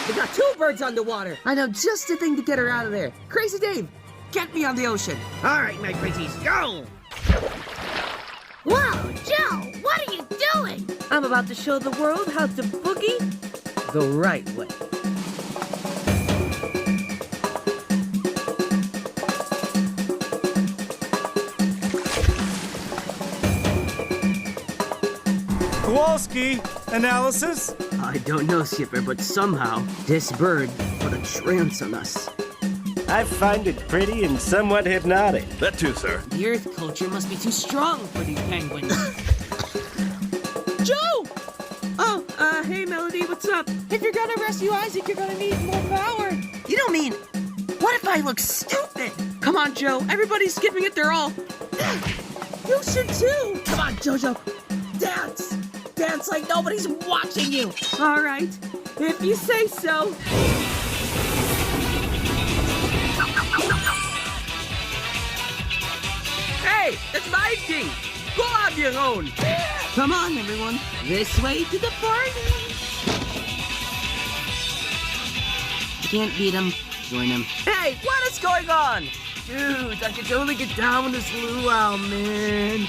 We got 2 birds underwater. I know just the thing to get her out of there. Crazy Dave, get me on the ocean. All right, my pretties, go! Whoa, Joe, what are you doing? I'm about to show the world how to boogie the right way. Kowalski, analysis? I don't know, Skipper, but somehow this bird put a trance on us. I find it pretty and somewhat hypnotic. That too, sir. The Earth culture must be too strong for these penguins. Joe! Oh, hey, Melody, what's up? If you're gonna rescue Isaac, you're gonna need more power. You don't mean... What if I look stupid? Come on, Joe. Everybody's giving it their all. You should too. Come on, Jojo. Dance. Dance like nobody's watching you. All right. If you say so. Hey, that's my thing. Go on your own. Come on, everyone. This way to the party. You can't beat him. Join him. Hey, what is going on? Dude, I can totally get down with this luau, man.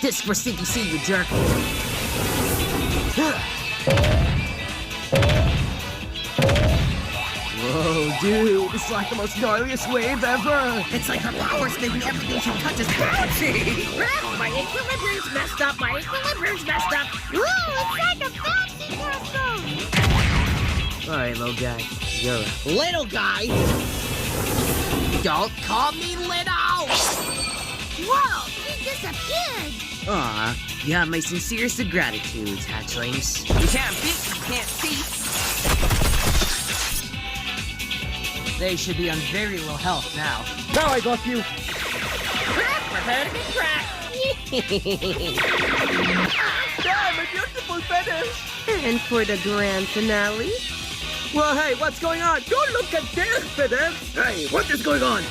This for Stinky C, you jerk. Whoa, dude, it's like the most gnarliest wave ever. It's like her power's making everything she touches bouncy. My equilibrium's messed up. My equilibrium's messed up. Ooh, it's like a bouncy castle. All right, little guy, you're up. Little guy? Don't call me little! Whoa, he disappeared. Aw, you have my sincerest of gratitudes, hatchlings. You can't beat, you can't see. They should be on very low health now. Now I got you. Prepare to be cracked. Damn, a beautiful finish! And for the grand finale, Well, hey, what's going on? Don't look at this, finish! Hey, what is going on?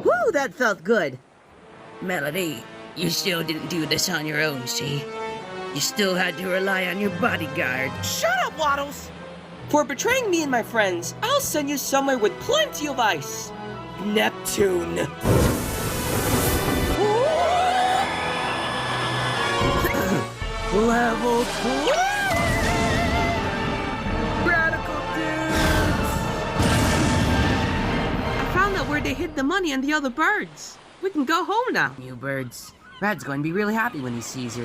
whew, that felt good. Melody, you still didn't do this on your own, see? You still had to rely on your bodyguard. Shut up, Waddles! For betraying me and my friends, I'll send you somewhere with plenty of ice. Neptune. Level 2! Radical dudes! I found out where they hid the money and the other birds. We can go home now. You birds. Brad's going to be really happy when he sees you.